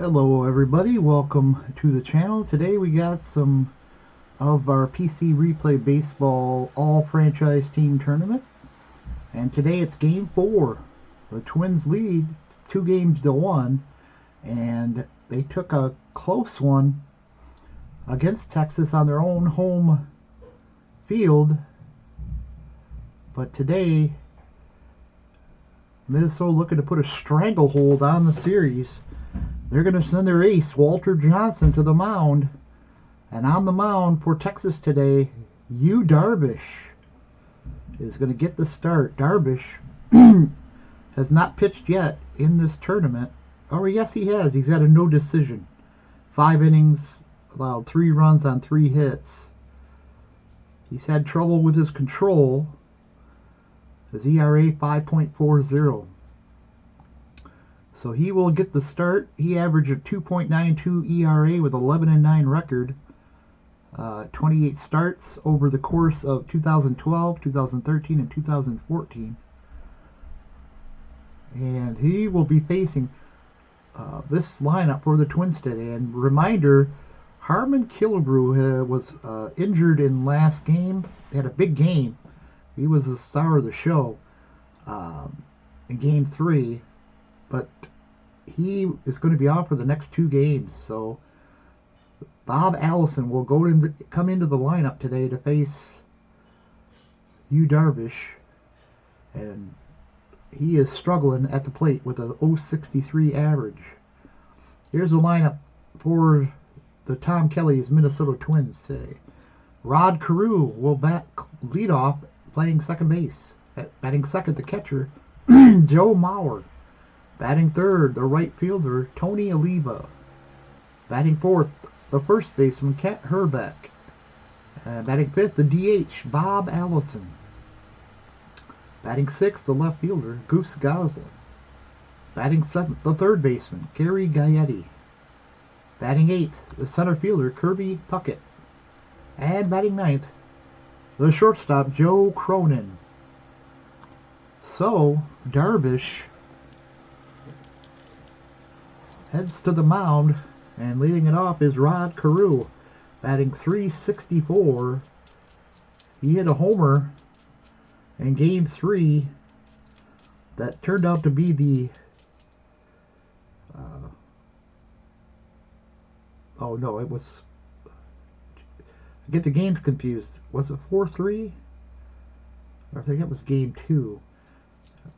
Hello everybody, welcome to the channel. Today we got some of our PC Replay Baseball All-Franchise Team Tournament. And today it's Game 4. The Twins lead 2-1, and they took a close one against Texas on their own home field. But today, Minnesota looking to put a stranglehold on the series. They're going to send their ace, Walter Johnson, to the mound. And on the mound for Texas today, DARVISH is going to get the start. DARVISH has not pitched yet in this tournament. Oh, yes, he has. He's got a no decision. 5 innings, allowed 3 runs on 3 hits. He's had trouble with his control. His ERA 5.40. So he will get the start. He averaged a 2.92 ERA with 11-9 record. 28 starts over the course of 2012, 2013, and 2014. And he will be facing this lineup for the Twins today. And reminder, Harmon Killebrew was injured in last game. He had a big game. He was the star of the show in Game 3. But he is going to be out for the next 2 games. So Bob Allison will come into the lineup today to face DARVISH. And he is struggling at the plate with a .063 average. Here's the lineup for the Tom Kelly's Minnesota Twins today. Rod Carew will lead off, playing second base. Batting second, the catcher, Joe Mauer. Batting third, the right fielder, Tony Oliva. Batting fourth, the first baseman, Kent Herbeck. Batting fifth, the DH, Bob Allison. Batting sixth, the left fielder, Goose Goslin. Batting seventh, the third baseman, Gary Gaetti. Batting eighth, the center fielder, Kirby Puckett. And batting ninth, the shortstop, Joe Cronin. So, DARVISH heads to the mound, and leading it off is Rod Carew, batting .364. He hit a homer in Game 3 that turned out to be the oh no, it was, I get the games confused. Was it 4-3? I think it was Game 2.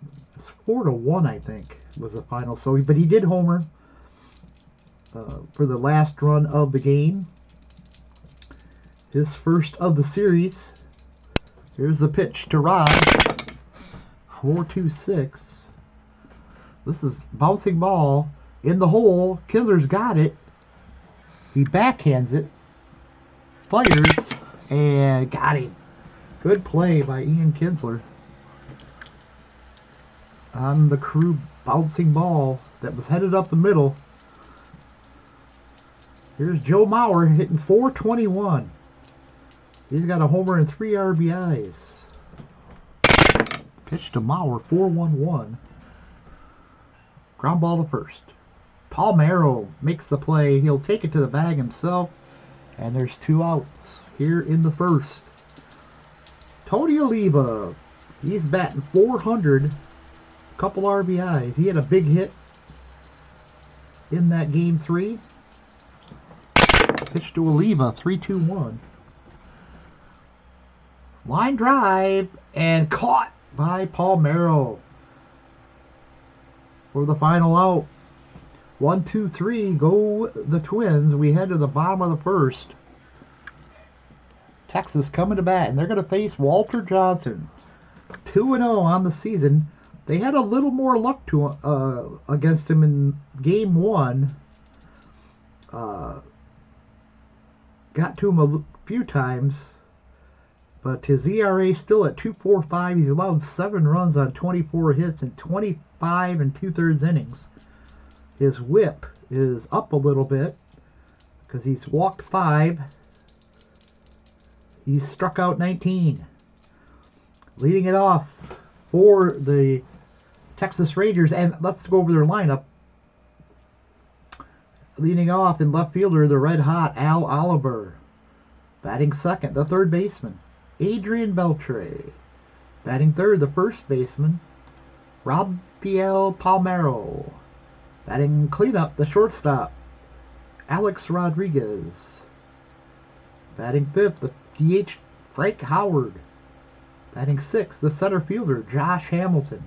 It was 4-1, I think, was the final. So, but he did homer for the last run of the game. His first of the series. Here's the pitch to Rod. 4-2-6. This is bouncing ball in the hole. Kinsler's got it. He backhands it. Fires and got him. Good play by Ian Kinsler on the Carew bouncing ball that was headed up the middle. Here's Joe Mauer hitting .421. He's got a homer and 3 RBIs. Pitch to Mauer, 4-1-1. Ground ball to first. Palmeiro makes the play. He'll take it to the bag himself. And there's 2 outs here in the first. Tony Oliva, he's batting .400. Couple RBIs. He had a big hit in that Game 3. Pitch to Oliva, 3-2-1. Line drive, and caught by Palmeiro for the final out. 1-2-3, go the Twins. We head to the bottom of the first. Texas coming to bat, and they're going to face Walter Johnson. 2-0 on the season. They had a little more luck against him in Game 1. Got to him a few times, but his ERA still at 2.45. He's allowed 7 runs on 24 hits in 25 2/3 innings. His whip is up a little bit because he's walked 5. He's struck out 19. Leading it off for the Texas Rangers, and let's go over their lineup. Leading off in left fielder, the red-hot Al Oliver. Batting second, the third baseman, Adrian Beltre. Batting third, the first baseman, Rafael Palmeiro. Batting cleanup, the shortstop, Alex Rodriguez. Batting fifth, the DH, Frank Howard. Batting sixth, the center fielder, Josh Hamilton.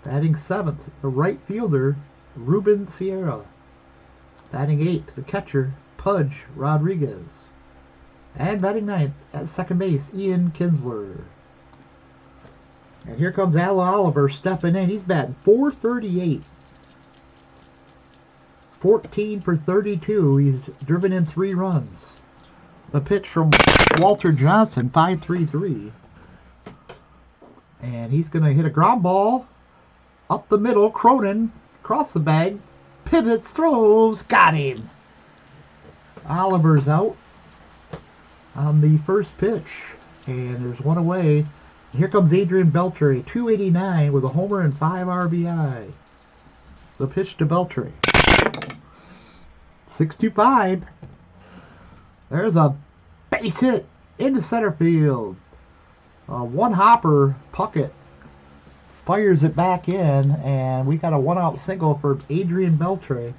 Batting seventh, the right fielder, Ruben Sierra. Batting eighth, the catcher, Pudge Rodriguez. And batting ninth, at second base, Ian Kinsler. And here comes Al Oliver stepping in. He's batting .438. 14 for 32. He's driven in 3 runs. The pitch from Walter Johnson, 5-3-3. And he's going to hit a ground ball up the middle. Cronin across the bag. Pivots, throws, got him. Oliver's out on the first pitch. And there's one away. And here comes Adrian Beltre, 289 with a homer and 5 RBI. The pitch to Beltre. 6-5. There's a base hit into center field. One hopper, Puckett fires it back in, and we got a 1-out single for Adrian Beltre.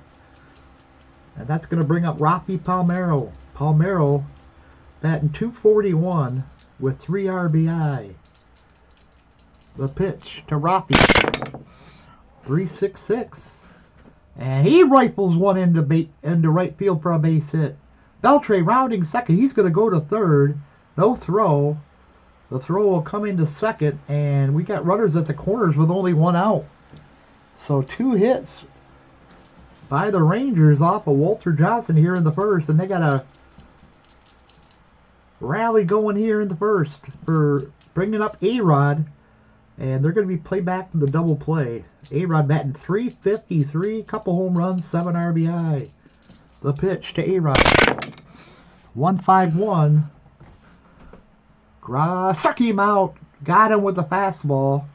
And that's going to bring up Rafi Palmeiro. Palmeiro batting .241 with 3 RBI. The pitch to Rafi. 3-6-6. And he rifles one into right field for a base hit. Beltre rounding second. He's going to go to third. No throw. The throw will come into second. And we got runners at the corners with only 1 out. So 2 hits by the Rangers off of Walter Johnson here in the first. And they got a rally going here in the first for bringing up A-Rod. And they're going to be played back to the double play. A-Rod batting .353, couple home runs, 7 RBI. The pitch to A-Rod. 1-5-1. Struck him out. Got him with the fastball.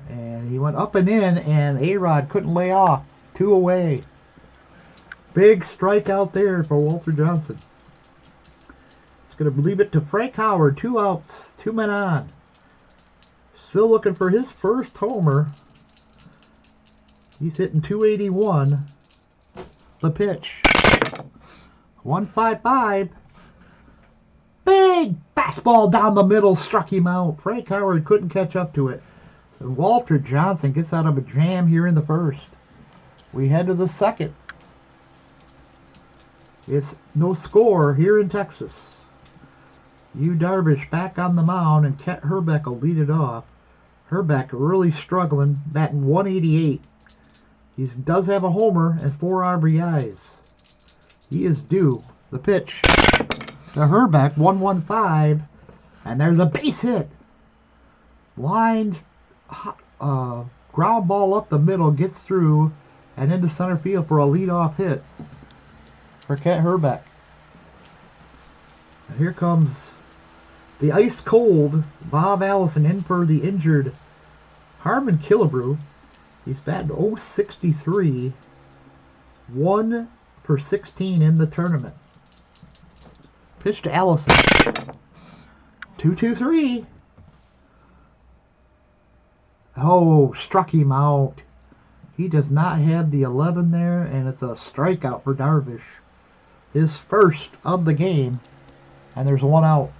And he went up and in, and A-Rod couldn't lay off. 2 away. Big strikeout there for Walter Johnson. It's going to leave it to Frank Howard. 2 outs, 2 men on. Still looking for his first homer. He's hitting .281. The pitch. 1-5-5. Big fastball down the middle struck him out. Frank Howard couldn't catch up to it. And Walter Johnson gets out of a jam here in the first. We head to the second. It's no score here in Texas. DARVISH back on the mound, and Kent Hrbek will lead it off. Hrbek really struggling, batting .188. He does have a homer and 4 RBIs. He is due. The pitch to Hrbek, 1-1-5, and there's a base hit. Lined ground ball up the middle, gets through and into center field for a leadoff hit for Kent Hrbek. And here comes the ice-cold Bob Allison in for the injured Harmon Killebrew. He's batting .063, 1 for 16 in the tournament. Pitch to Allison. 2-2-3. Oh, struck him out. He does not have the 11 there, and it's a strikeout for DARVISH. His first of the game, and there's 1 out.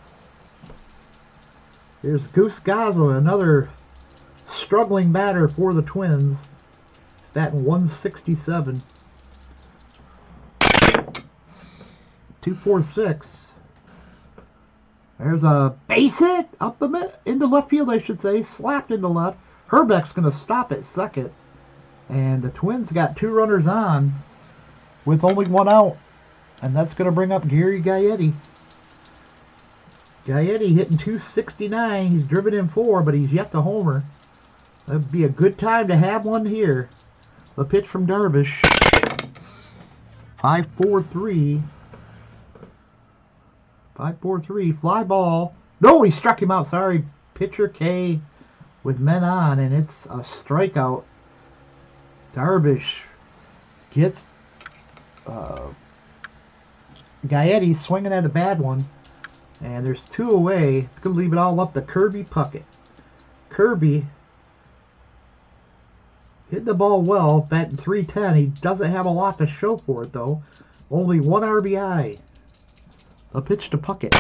Here's Goose Goslin, another struggling batter for the Twins. He's batting .167. 2-4-6. There's a base hit up the into left field, I should say. Slapped into left. Hrbek's going to stop at second. And the Twins got 2 runners on with only 1 out. And that's going to bring up Gary Gaetti. Gaetti hitting .269. He's driven in 4, but he's yet to homer. That would be a good time to have one here. The pitch from DARVISH. 5-4-3. 5-4-3. Fly ball. No, he struck him out. Sorry. Pitcher K with men on, and it's a strikeout. DARVISH gets Gaetti's swinging at a bad one. And there's 2 away. It's going to leave it all up to Kirby Puckett. Kirby hit the ball well, batting .310. He doesn't have a lot to show for it, though. Only 1 RBI. A pitch to Puckett.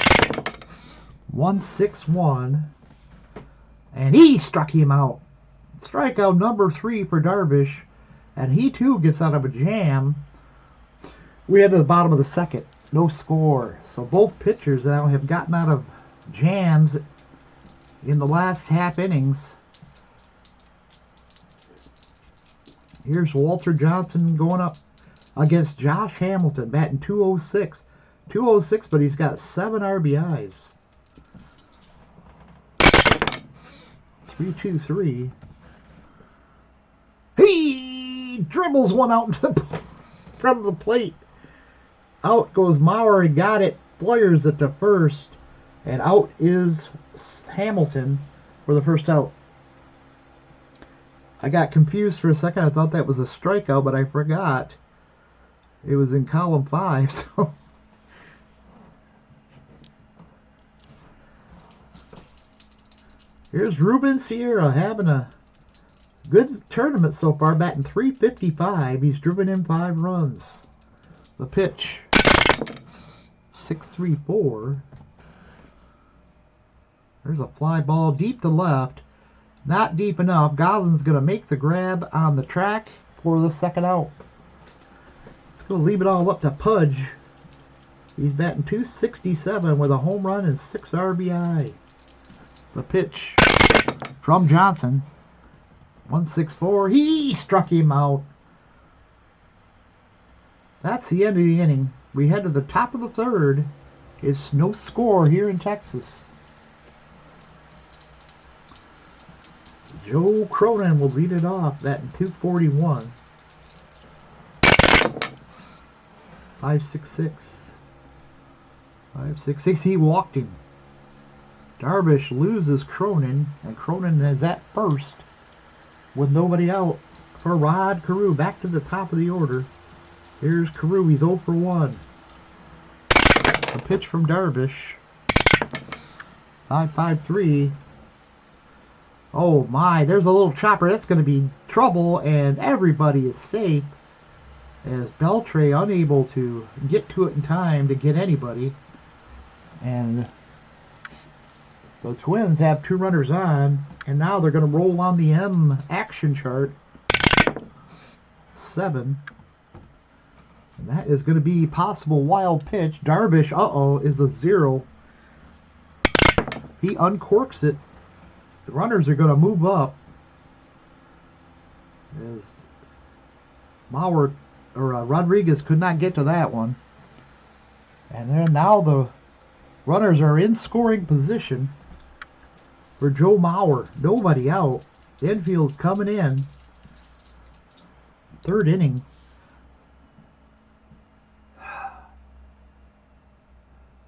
1-6-1. And he struck him out. Strikeout number 3 for Darvish. And he, too, gets out of a jam. We head to the bottom of the second. No score. So both pitchers now have gotten out of jams in the last half innings. Here's Walter Johnson going up against Josh Hamilton, batting .206. .206, but he's got 7 RBIs. 3-2-3. He dribbles one out into the front of the plate. Out goes Maurer. He got it. Flyers at the first. And out is Hamilton for the first out. I got confused for a second. I thought that was a strikeout, but I forgot. It was in column 5. So here's Ruben Sierra having a good tournament so far, batting .355. He's driven in 5 runs. The pitch. 6-3-4. There's a fly ball deep to left. Not deep enough. Goslin's going to make the grab on the track for the second out. It's going to leave it all up to Pudge. He's batting .267 with a home run and 6 RBI. The pitch from Johnson. 1-6-4. He struck him out. That's the end of the inning. We head to the top of the third. It's no score here in Texas. Joe Cronin will lead it off, batting .241. 5-6-6. 5-6-6. He walked him. Darvish loses Cronin, and Cronin is at first with nobody out for Rod Carew. Back to the top of the order. Here's Carew. He's 0 for 1. A pitch from Darvish. 5-5-3. Oh my, there's a little chopper. That's going to be trouble, and everybody is safe as Beltre unable to get to it in time to get anybody. And the Twins have 2 runners on, and now they're going to roll on the M action chart. 7. And that is going to be possible wild pitch. Darvish, is a 0. He uncorks it. The runners are going to move up as Rodriguez could not get to that one. And then now the runners are in scoring position for Joe Mauer. Nobody out. The infield coming in. 3rd inning.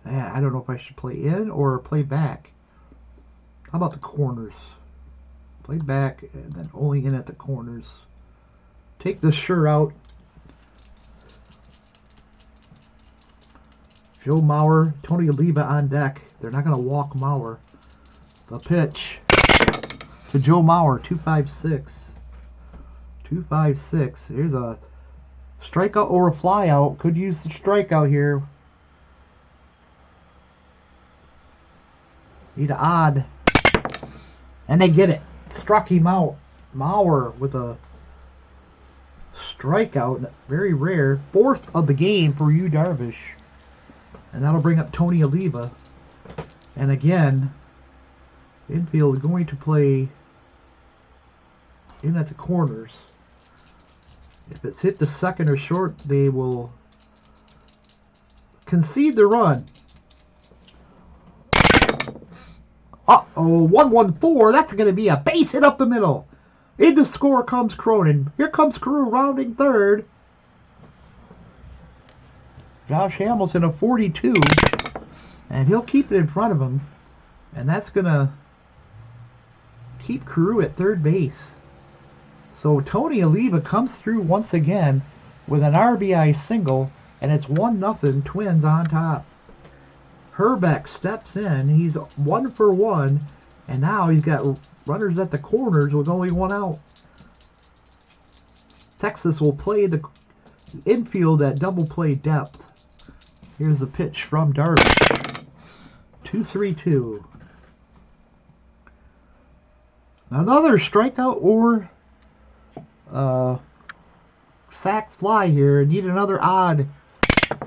Man, I don't know if I should play in or play back. How about the corners? Play back and then only in at the corners. Take the sure out. Joe Mauer, Tony Oliva on deck. They're not going to walk Mauer. The pitch to Joe Mauer, 2-5-6. 2-5-6. Here's a strikeout or a flyout. Could use the strikeout here. Need an odd. And they get it. Struck him out. Mauer with a strikeout. Very rare. 4th of the game for you, Darvish. And that'll bring up Tony Oliva. And again, infield going to play in at the corners. If it's hit to second or short, they will concede the run. 1-1-4. That's going to be a base hit up the middle. Into score comes Cronin. Here comes Carew rounding 3rd. Josh Hamilton of 42. And he'll keep it in front of him. And that's going to keep Carew at 3rd base. So Tony Oliva comes through once again. with an RBI single, and it's 1-0 Twins on top. Herbeck steps in. He's 1 for 1, and now he's got runners at the corners with only 1 out. Texas will play the infield at double play depth. Here's the pitch from Darvish. 2-3-2. Another strikeout or sack fly here. Need another odd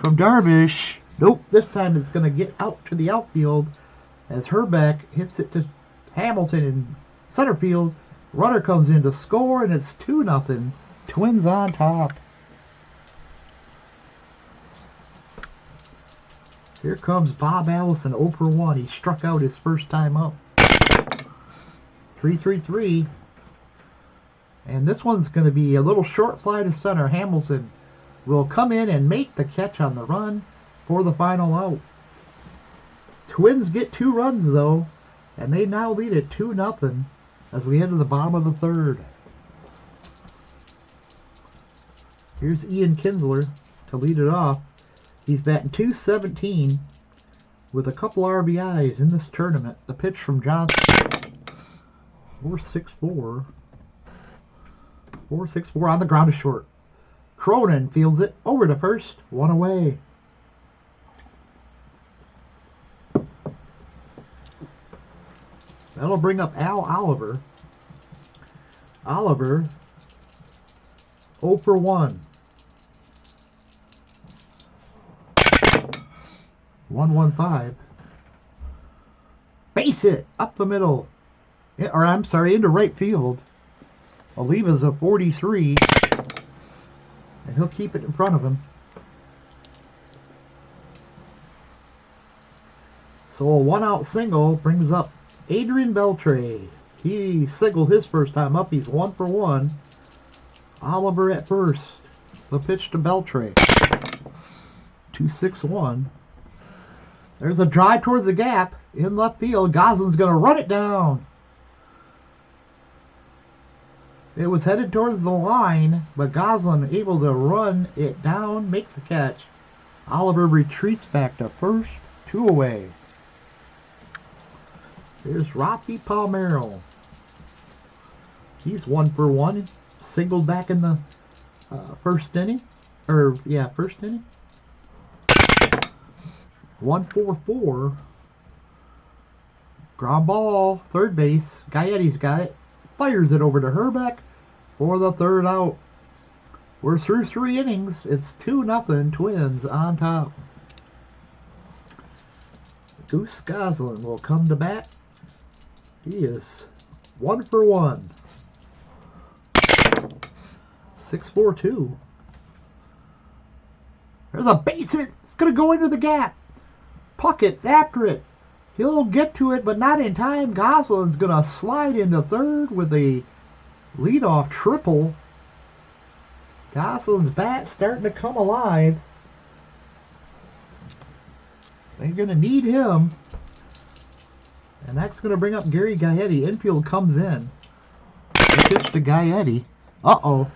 from Darvish. Nope, this time it's going to get out to the outfield as Herbeck hits it to Hamilton in center field. Runner comes in to score, and it's 2-0. Twins on top. Here comes Bob Allison, 0 for 1. He struck out his first time up. 3-3-3. And this one's going to be a little short fly to center. Hamilton will come in and make the catch on the run for the final out. Twins get 2 runs, though, and they now lead it 2-0 as we head to the bottom of the third. Here's Ian Kinsler to lead it off. He's batting .217 with a couple RBIs in this tournament. The pitch from Johnson. 4-6-4. 4-6-4 on the ground to short. Cronin fields it over to first. 1 away. That'll bring up Al Oliver. Oliver 0 for 1. 1-1-5. Base hit up the middle. Or I'm sorry, into right field. Oliva's a 43. And he'll keep it in front of him. So a 1-out single brings up Adrian Beltre. He singled his first time up. He's 1 for 1. Oliver at first. The pitch to Beltre. 2-6-1. There's a drive towards the gap in left field. Goslin's going to run it down. It was headed towards the line, but Goslin able to run it down, makes the catch. Oliver retreats back to first, 2 away. Here's Rocky Palmeiro. He's 1 for 1. Singled back in the first inning. First inning. 1-4-4. Ground ball, third base. Gaetti's got it. Fires it over to Herbeck for the 3rd out. We're through 3 innings. It's 2-0 Twins on top. Goose Goslin will come to bat. He is 1 for 1. 6-4-2. There's a base hit. It's going to go into the gap. Puckett's after it. He'll get to it, but not in time. Goslin's going to slide into third with a leadoff triple. Goslin's bat starting to come alive. They're going to need him. And that's going to bring up Gary Gaetti. Infield comes in. The pitch to Gaetti. Uh-oh.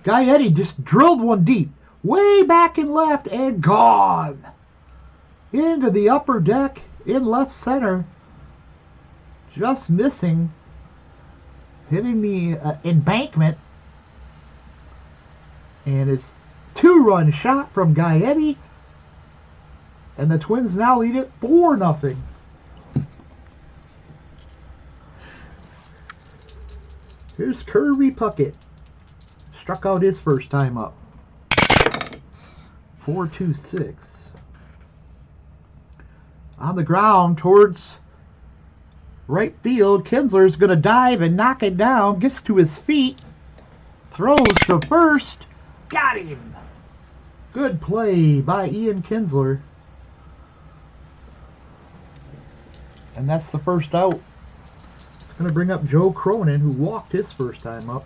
Gaetti just drilled one deep. Way back in left and gone. Into the upper deck in left center. Just missing. Hitting the embankment. And it's 2-run shot from Gaetti. And the Twins now lead it 4-0. Here's Kirby Puckett. Struck out his first time up. 4-2-6. On the ground towards right field. Kinsler's going to dive and knock it down. Gets to his feet. Throws to first. Got him. Good play by Ian Kinsler. And that's the first out. It's going to bring up Joe Cronin, who walked his first time up.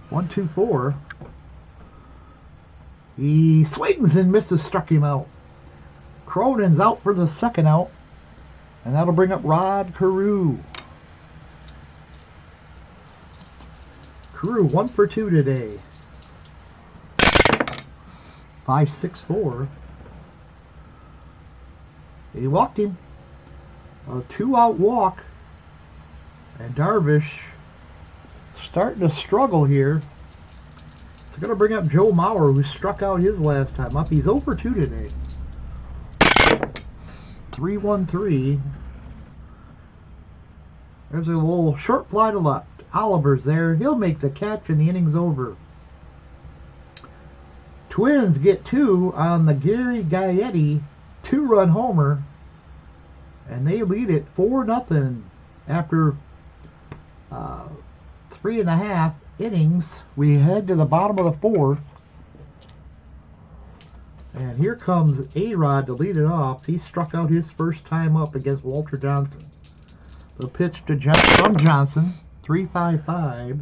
1-2-4. He swings and misses, struck him out. Cronin's out for the second out. And that'll bring up Rod Carew. Crew 1 for 2 today. 5-6-4. He walked him. A 2-out walk. And Darvish starting to struggle here. It's going to bring up Joe Mauer, who struck out his last time up. He's 0 for 2 today. 3-1-3. There's a little short fly to left. Oliver's there. He'll make the catch and the inning's over. Twins get 2 on the Gary Gaetti 2-run homer. And they lead it 4-0 after 3.5 innings. We head to the bottom of the 4th. And here comes A-Rod to lead it off. He struck out his first time up against Walter Johnson. The pitch to from Johnson. 3-5-5.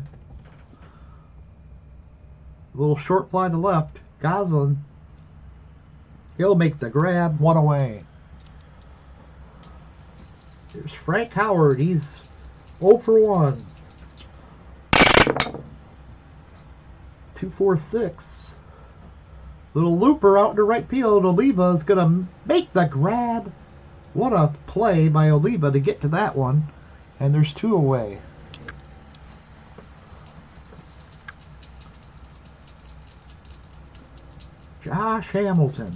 Little short fly to left. Goslin. He'll make the grab. 1 away. There's Frank Howard. He's 0 for 1. 2-4-6. Little looper out to right field. Oliva is going to make the grab. What a play by Oliva to get to that one. And there's 2 away. Josh Hamilton.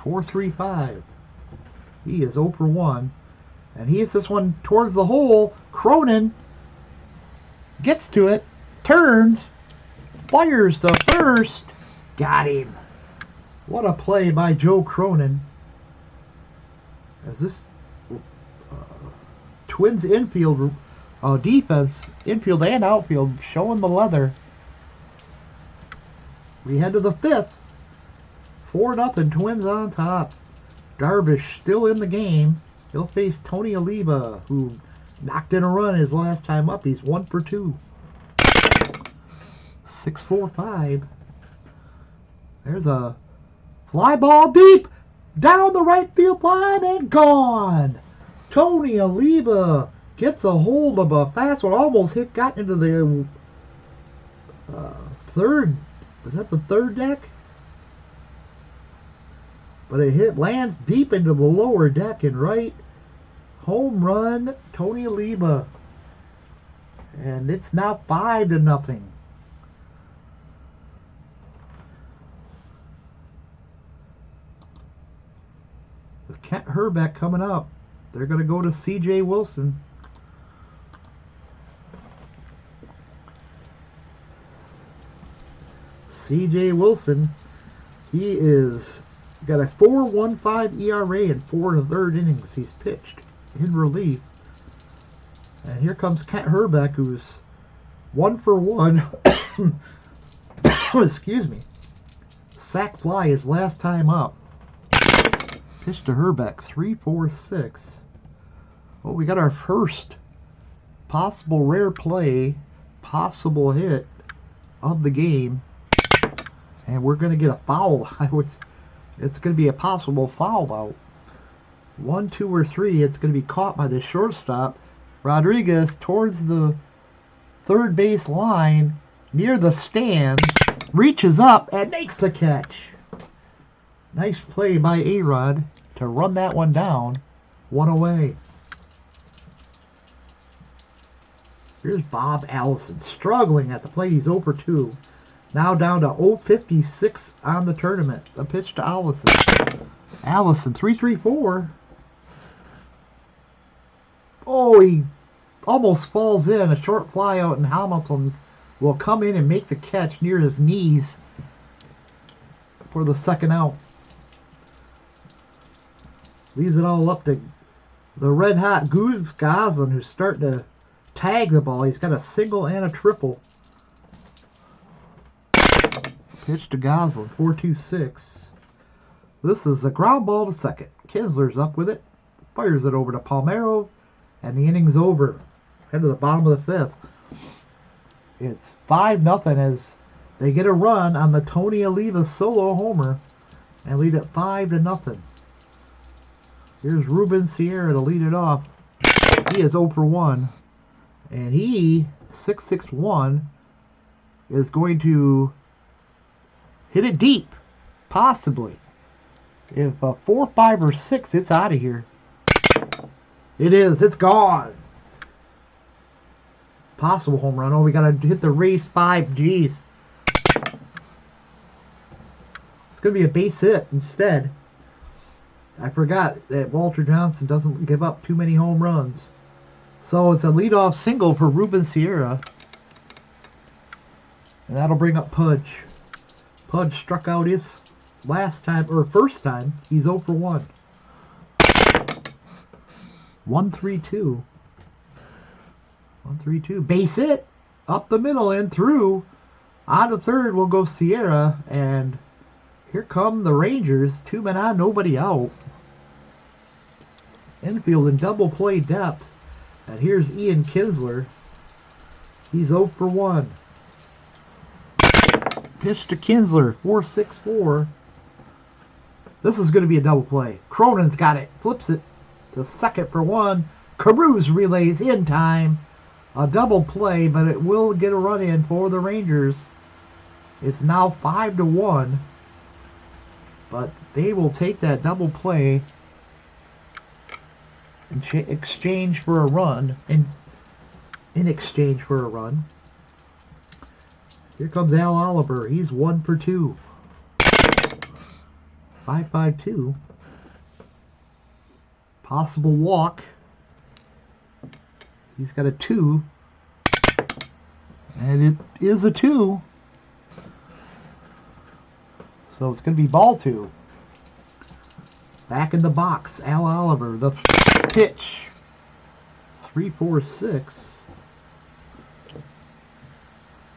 4-3-5. He is 0 for 1. And he hits this one towards the hole. Cronin gets to it. Turns. Fires the first. Got him. What a play by Joe Cronin. As this Twins infield defense, infield and outfield, showing the leather. We head to the 5th. 4-0, Twins on top. Darvish still in the game. He'll face Tony Oliva, who knocked in a run his last time up. He's 1 for 2. 6-4-5. There's a fly ball deep down the right field line and gone. Tony Oliva gets a hold of a fast one. Almost got into the third. Was that the third deck? But it lands deep into the lower deck and right. Home run, Tony Oliva. And it's now 5-0. With Kent Herbeck coming up, they're going to go to C.J. Wilson. C.J. Wilson, he is got a 4.15 ERA in 4 1/3 innings he's pitched in relief. And here comes Kent Herbeck, who's 1 for 1. Excuse me. Sack fly his last time up. Pitch to Herbeck, 3-4-6. Oh, we got our first possible rare play, possible hit of the game. And we're going to get a foul. It's going to be a possible foul out. 1, 2, or 3. It's going to be caught by the shortstop. Rodriguez towards the third base line near the stands. Reaches up and makes the catch. Nice play by A-Rod to run that one down. 1 away. Here's Bob Allison struggling at the plate. He's 0 for 2. Now down to 0.56 on the tournament. The pitch to Allison. Allison, 3-3-4. Oh, he almost falls in. A short fly out, and Hamilton will come in and make the catch near his knees for the second out. Leaves it all up to the red-hot Goose Goslin, who's starting to tag the ball. He's got a single and a triple. Pitch to Goslin, 4-2-6. This is a ground ball to second. Kinsler's up with it. Fires it over to Palmeiro. And the inning's over. Head to the bottom of the 5th. It's 5-0 as they get a run on the Tony Oliva solo homer. And lead it 5-0. Here's Ruben Sierra to lead it off. He is 0 for 1. And he 661 is going to hit it deep. Possibly. If 4, 5, or 6, it's out of here. It is. It's gone. Possible home run. Oh, we got to hit the race 5 Gs. It's going to be a base hit instead. I forgot that Walter Johnson doesn't give up too many home runs. So it's a leadoff single for Ruben Sierra. And that'll bring up Pudge. Pudge struck out his last time, or first time. He's 0 for 1. 1-3-2. 1-3-2. Base hit. Up the middle and through. On the third will go Sierra. And here come the Rangers. 2 men on, nobody out. Infield in double play depth. And here's Ian Kinsler. He's 0 for 1. Pitch to Kinsler. 4-6-4. This is going to be a double play. Cronin's got it. Flips it to second for 1. Carews relays in time. A double play, but it will get a run in for the Rangers. It's now 5-1. But they will take that double play in exchange for a run. In exchange for a run. Here comes Al Oliver. He's 1 for 2. 5-5-2. Possible walk. He's got a 2. And it is a 2. So it's going to be ball 2. Back in the box, Al Oliver. The pitch. 3-4-6.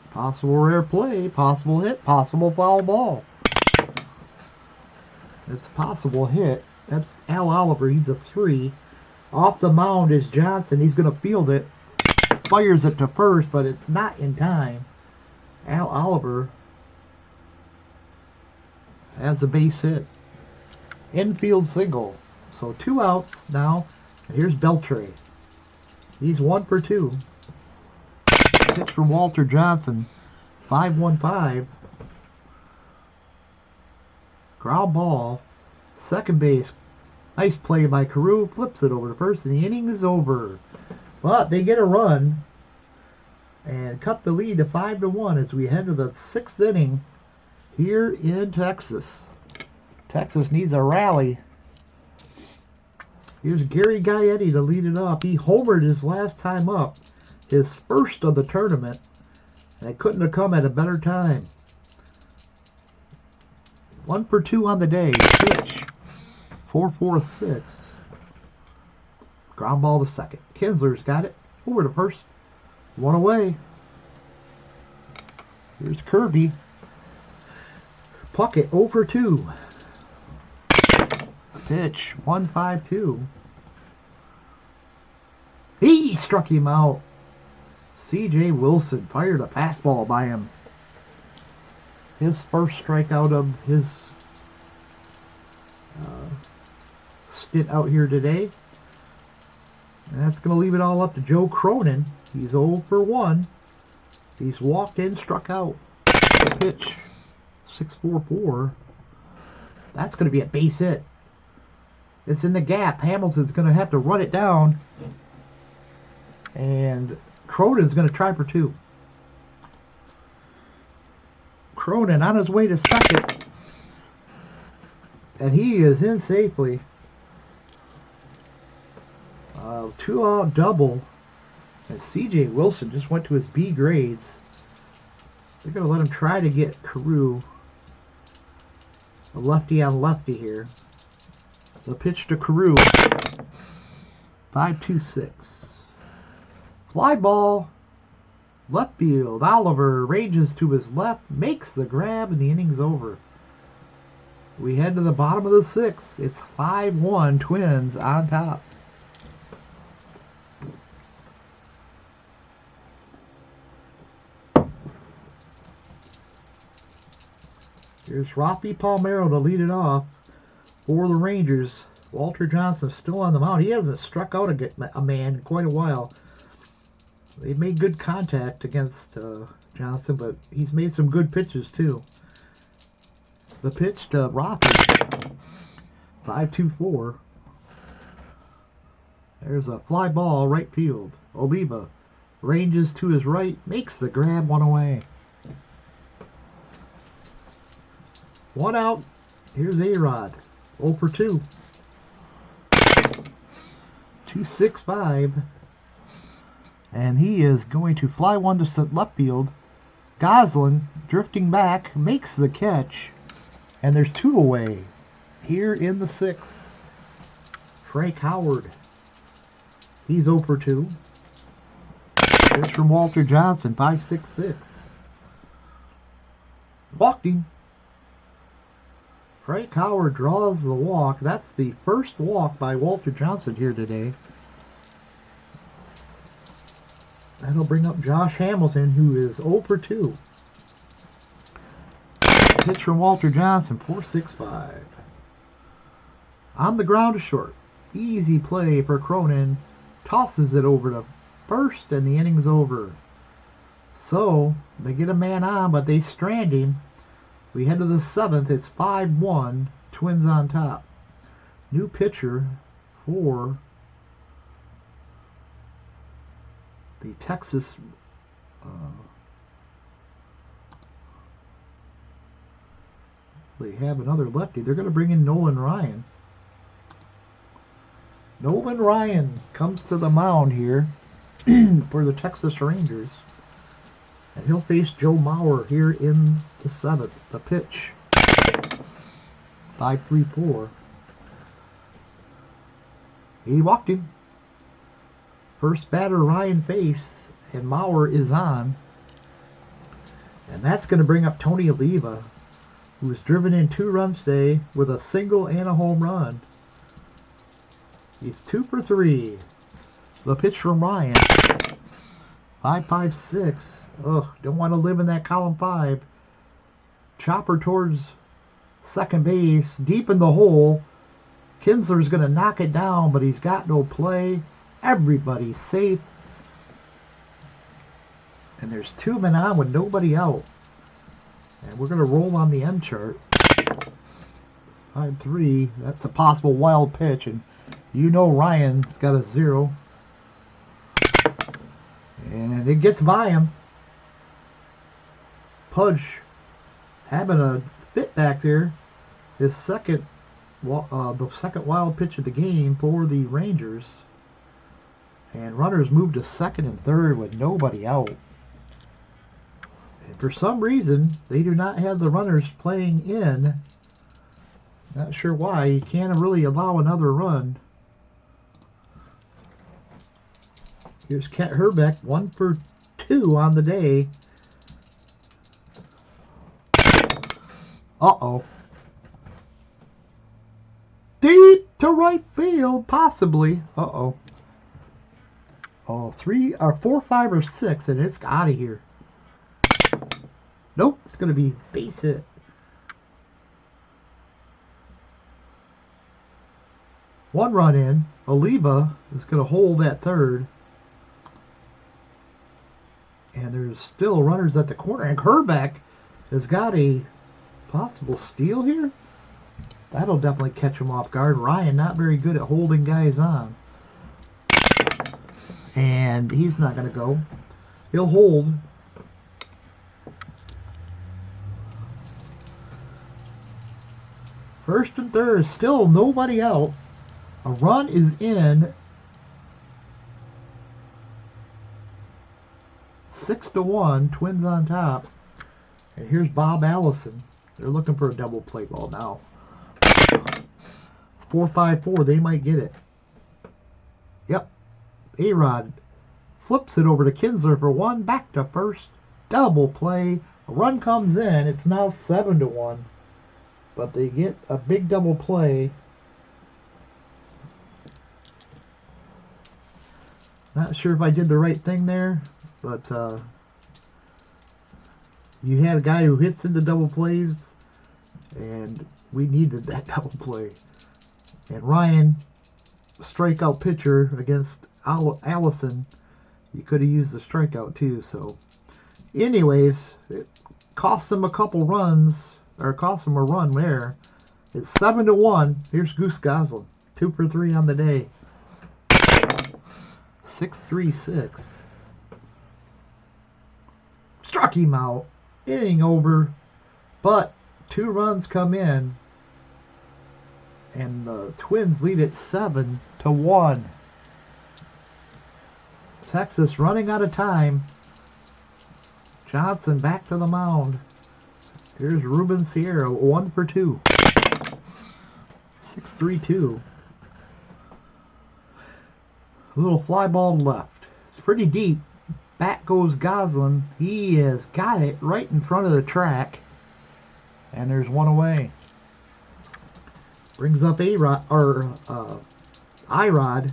Possible rare play. Possible hit. Possible foul ball. It's a possible hit. That's Al Oliver. He's a 3. Off the mound is Johnson. He's going to field it. Fires it to first, but it's not in time. Al Oliver has a base hit. Infield single. So 2 outs now. And here's Beltre. He's 1 for 2. Pitch from Walter Johnson. 5-1-5. Ground ball. Second base. Nice play by Carew. Flips it over to first, and the inning is over. But they get a run and cut the lead to 5-1 as we head to the 6th inning here in Texas. Texas needs a rally. Here's Gary Gaetti to lead it up. He homered his last time up, his first of the tournament, and it couldn't have come at a better time. 1 for 2 on the day. Pitch. 4-4-6. Ground ball to second. Kinsler's got it. Over to first. 1 away. Here's Kirby. Puckett 0 for 2. Pitch. 1-5-2. He struck him out. C.J. Wilson fired a fastball by him. His first strikeout of his stint out here today. And that's going to leave it all up to Joe Cronin. He's 0 for 1. He's walked in, struck out. The pitch. 6-4-4. That's going to be a base hit. It's in the gap. Hamilton's going to have to run it down. And Cronin's going to try for 2. Cronin on his way to second. And he is in safely. 2-out double. And C.J. Wilson just went to his B grades. They're going to let him try to get Carew. A lefty on lefty here. The pitch to Carew. 5-2-6. Fly ball. Left field. Oliver ranges to his left. Makes the grab and the inning's over. We head to the bottom of the 6th. It's 5-1 Twins on top. Here's Rafi Palmeiro to lead it off for the Rangers. Walter Johnson still on the mound. He hasn't struck out a man in quite a while. They made good contact against Johnson, but he's made some good pitches too. The pitch to Rocky, 5-2-4. There's a fly ball right field. Oliva ranges to his right, makes the grab, one away. One out. Here's A-Rod, 0 for 2. 2-6-5. And he is going to fly one to left field. Goslin drifting back, makes the catch. And there's 2 away here in the 6th. Frank Howard. He's 0 for 2. Pitch from Walter Johnson, 5-6-6. Walked him. Frank Howard draws the walk. That's the first walk by Walter Johnson here today. That'll bring up Josh Hamilton, who is 0 for 2. Pitch from Walter Johnson, 4-6-5. On the ground to short. Easy play for Cronin. Tosses it over to first, and the inning's over. So, they get a man on, but they strand him. We head to the 7th. It's 5-1. Twins on top. New pitcher for the Texas they have another lefty. They're going to bring in Nolan Ryan. Nolan Ryan comes to the mound here for the Texas Rangers. And he'll face Joe Mauer here in the 7th. The pitch. 5-3-4. He walked him. First batter Ryan face, and Mauer is on. And that's going to bring up Tony Oliva, who's driven in 2 runs today with a single and a home run. He's 2 for 3. The pitch from Ryan. 5-5-6. Ugh, don't want to live in that column 5. Chopper towards second base, deep in the hole. Kinsler's going to knock it down, but he's got no play. Everybody's safe. And there's 2 men on with nobody out. And we're going to roll on the M chart. 5-3. That's a possible wild pitch. And you know Ryan's got a 0. And it gets by him. Pudge having a fit back there. His second, the second wild pitch of the game for the Rangers. And runners move to second and third with nobody out. And for some reason, they do not have the runners playing in. Not sure why. You can't really allow another run. Here's Kent Herbeck, 1 for 2 on the day. Uh-oh. Deep to right field, possibly. Uh-oh. Oh, 3 or 4, 5, or 6, and it's out of here. Nope, it's going to be base hit. One run in. Oliva is going to hold at third. And there's still runners at the corner. And Herbeck has got a possible steal here. That'll definitely catch him off guard. Ryan not very good at holding guys on. And he's not going to go. He'll hold. First and third, still nobody out. A run is in. 6-1, Twins on top. And here's Bob Allison. They're looking for a double play ball now. 4-5-4, they might get it. Yep. A-Rod flips it over to Kinsler for 1, back to first. Double play. A run comes in. It's now 7-1. But they get a big double play. Not sure if I did the right thing there, but you had a guy who hits into double plays, and we needed that double play. And Ryan, strikeout pitcher against Allison, You could have used the strikeout too. So, anyways, it cost them a couple runs, or cost them a run there. It's 7-1. Here's Goose Goslin, 2 for 3 on the day. 6-3-6. Struck him out. Inning over, but 2 runs come in, and the Twins lead it 7-1. Texas running out of time. Johnson back to the mound. Here's Ruben Sierra, 1 for 2. 6-3-2. A little fly ball left. It's pretty deep. Back goes Goslin. He has got it right in front of the track. And there's one away. Brings up A-Rod, or I-Rod.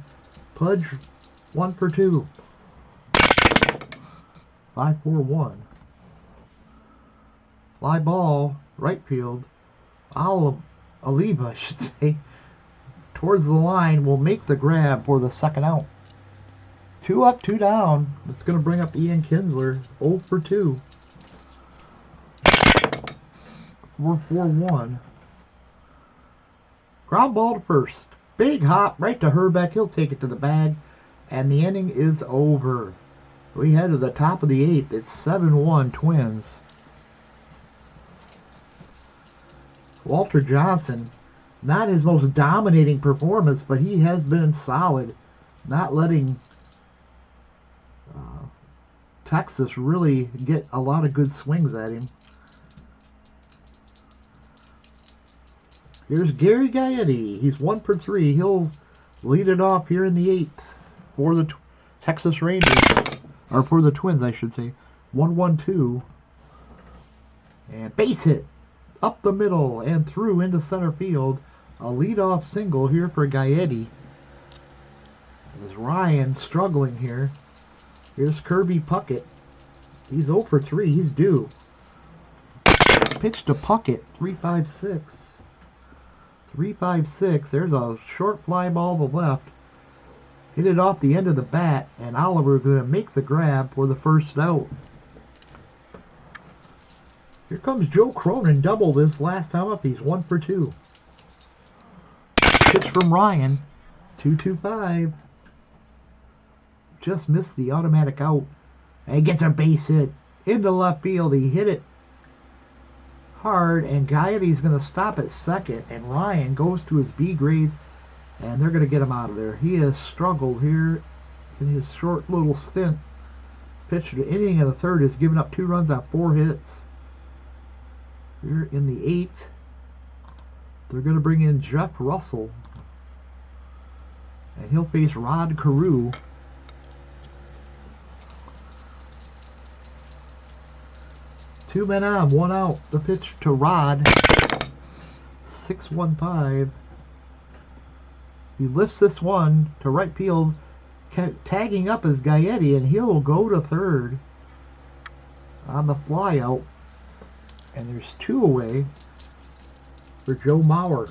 Pudge, 1 for 2. 5-4-1. Fly ball, right field. Aliba, I should say, towards the line, will make the grab for the second out. 2 up, 2 down. It's going to bring up Ian Kinsler, 0 for 2. 4-4-1. Ground ball to first. Big hop right to Herbeck. He'll take it to the bag. And the inning is over. We head to the top of the 8th. It's 7-1 Twins. Walter Johnson, not his most dominating performance, but he has been solid. Not letting Texas really get a lot of good swings at him. Here's Gary Gaetti. He's 1 for 3. He'll lead it off here in the 8th for the Texas Rangers. Or for the Twins, I should say. 1-1-2. And base hit. Up the middle and through into center field. A leadoff single here for Gaetti. There's Ryan struggling here. Here's Kirby Puckett. He's 0 for 3. He's due. Pitch to Puckett. 3-5-6. 3-5-6. There's a short fly ball to the left. Hit it off the end of the bat, and Oliver going to make the grab for the first out. Here comes Joe Cronin. Double this last time up. He's 1 for 2. Pitch from Ryan. 2-2-5. Just missed the automatic out. And he gets a base hit into left field. He hit it hard, and Gaetti's going to stop at second, and Ryan goes to his B grades, and they're going to get him out of there. He has struggled here in his short little stint. Pitch to the inning of the 3rd has given up 2 runs on 4 hits. Here in the 8th, they're going to bring in Jeff Russell, and he'll face Rod Carew. Two men on, 1 out. The pitch to Rod. 6-1-5. He lifts this one to right field. Tagging up is Gaetti, and he'll go to 3rd on the fly out. And there's 2 away for Joe Mauer.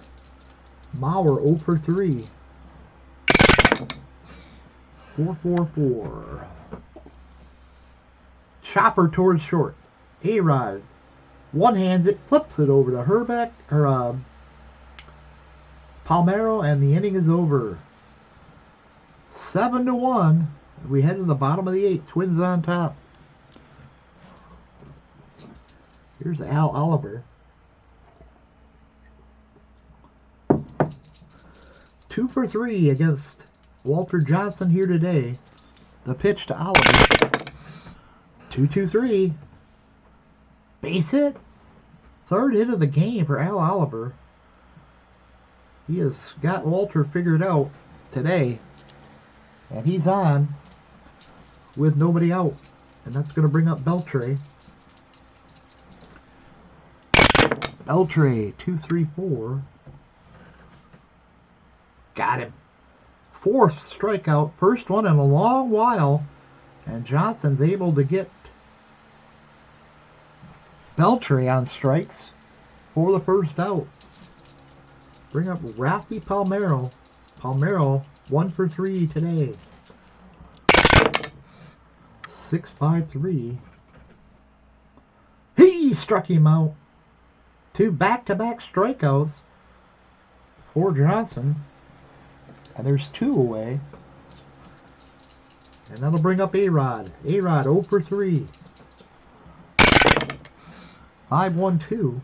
Mauer 0 for 3. 4-4-4. Chopper towards short. A-Rod one-hands it, flips it over to Herbeck, or Palmeiro, and the inning is over. 7-1. We head to the bottom of the 8th. Twins on top. Here's Al Oliver. 2 for 3 against Walter Johnson here today. The pitch to Oliver. 2-2-3. Base hit. 3rd hit of the game for Al Oliver. He has got Walter figured out today. And he's on with nobody out. And that's going to bring up Beltre. Beltre, 2-3-4. Got him. 4th strikeout. First one in a long while. And Johnson's able to get Beltre on strikes for the first out. Bring up Rafi Palmeiro. Palmeiro, 1 for 3 today. 6-5-3. He struck him out. 2 back-to-back strikeouts for Johnson. And there's 2 away. And that'll bring up A-Rod. A-Rod 0 for 3. 5-1-2.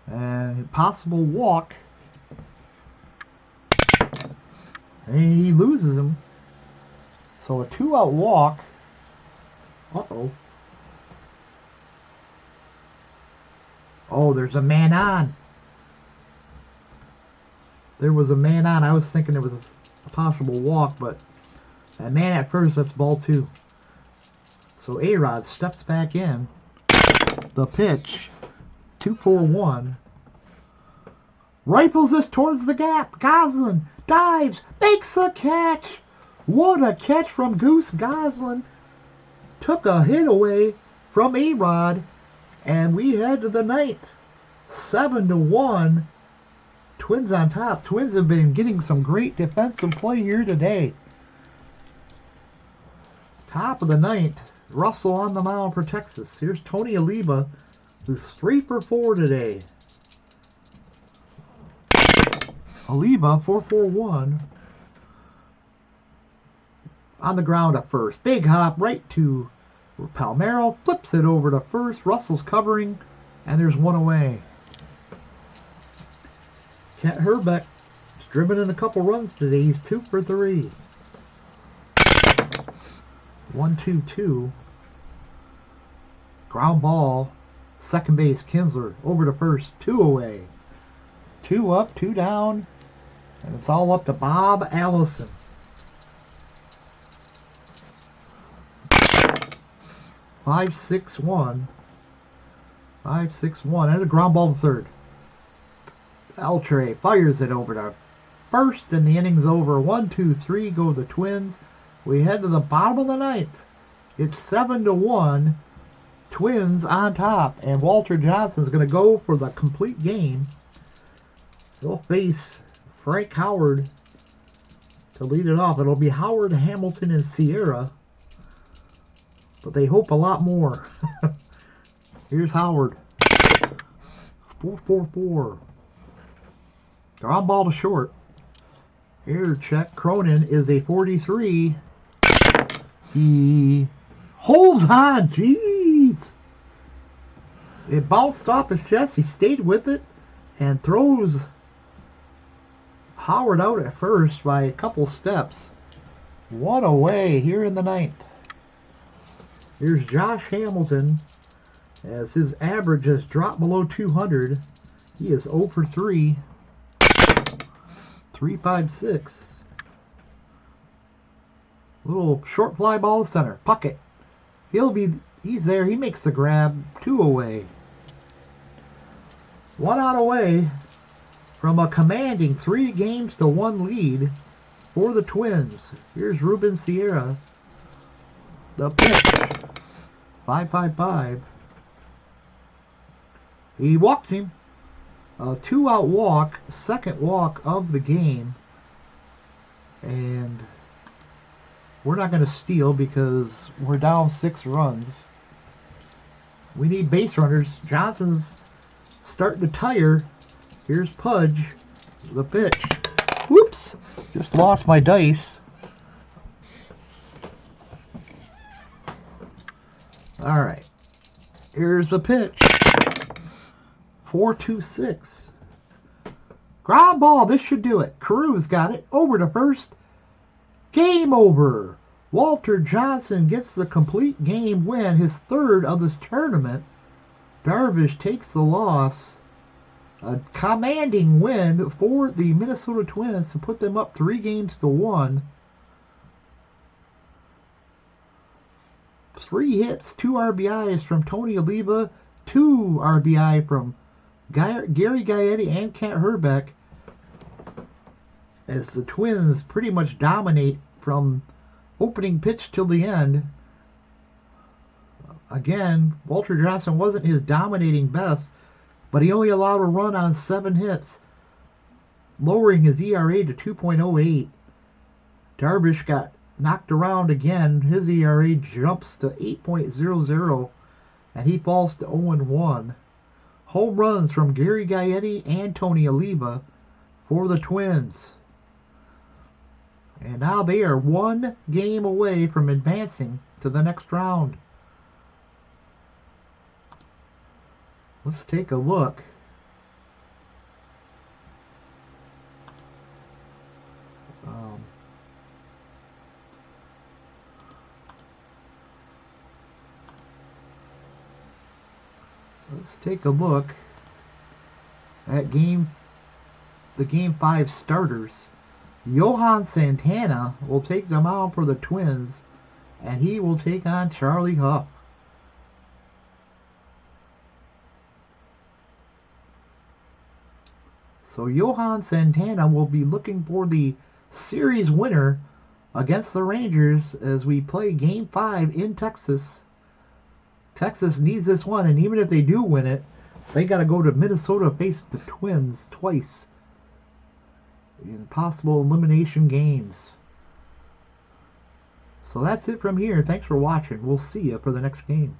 And possible walk. And he loses him. So a 2-out walk. Uh-oh. Oh, there's a man on. There was a man on. I was thinking there was a possible walk, but a man at first, that's ball 2. So A-Rod steps back in. The pitch. 2-4-1. Rifles this towards the gap. Goslin dives. Makes the catch. What a catch from Goose Goslin. Took a hit away from A-Rod. And we head to the 9th. 7-1. Twins on top. Twins have been getting some great defensive play here today. Top of the 9th. Russell on the mound for Texas. Here's Tony Oliva, who's 3 for 4 today. Oliva, 4-4-1. On the ground at first. Big hop right to Palmeiro. Flips it over to first. Russell's covering. And there's 1 away. Kent Hrbek has driven in a couple runs today. He's 2 for 3. 1-2-2. Ground ball. Second base, Kinsler. Over to first. 2 away. 2 up, 2 down. And it's all up to Bob Allison. 5-6-1. 5-6-1. And a ground ball to third. Beltre fires it over to first, and the inning's over. 1-2-3 go the Twins. We head to the bottom of the 9th. It's 7-1. Twins on top, and Walter Johnson's going to go for the complete game. He'll face Frank Howard to lead it off. It'll be Howard, Hamilton, and Sierra, but they hope a lot more. Here's Howard. 4-4-4. Ground ball to short. Here, check. Cronin is a 43. He holds on. Jeez. It bounced off his chest. He stayed with it and throws Howard out at first by a couple steps. 1 away here in the 9th. Here's Josh Hamilton as his average has dropped below 200. He is 0 for 3. 3-5-6. Little short fly ball to center. Puckett. He's there. He makes the grab. 2 away. 1 out away from a commanding 3-1 lead for the Twins. Here's Ruben Sierra. The pitch. 5-5-5. He walked him. A 2-out walk, second walk of the game. And we're not going to steal because we're down 6 runs. We need base runners. Johnson's starting to tire. Here's Pudge. The pitch. Whoops. Just lost my dice. Alright. Here's the pitch. 4-2-6. Ground ball. This should do it. Carew's got it. Over to first. Game over. Walter Johnson gets the complete game win. His 3rd of this tournament. Darvish takes the loss. A commanding win for the Minnesota Twins to put them up 3-1. 3 hits, 2 RBIs from Tony Oliva, 2 RBI from Gary Gaetti and Kent Hrbek, as the Twins pretty much dominate from opening pitch till the end. Again, Walter Johnson wasn't his dominating best, but he only allowed a run on 7 hits, lowering his ERA to 2.08. Darvish got knocked around again. His ERA jumps to 8.00, and he falls to 0-1. Home runs from Gary Gaetti and Tony Oliva for the Twins. And now they are one game away from advancing to the next round. Let's take a look. Let's take a look at the Game 5 starters. Johan Santana will take the mound for the Twins, and he will take on Charlie Huff. So Johan Santana will be looking for the series winner against the Rangers as we play Game 5 in Texas. Texas needs this one, and even if they do win it, they got to go to Minnesota, face the Twins twice in possible elimination games. So that's it from here. Thanks for watching. We'll see you for the next game.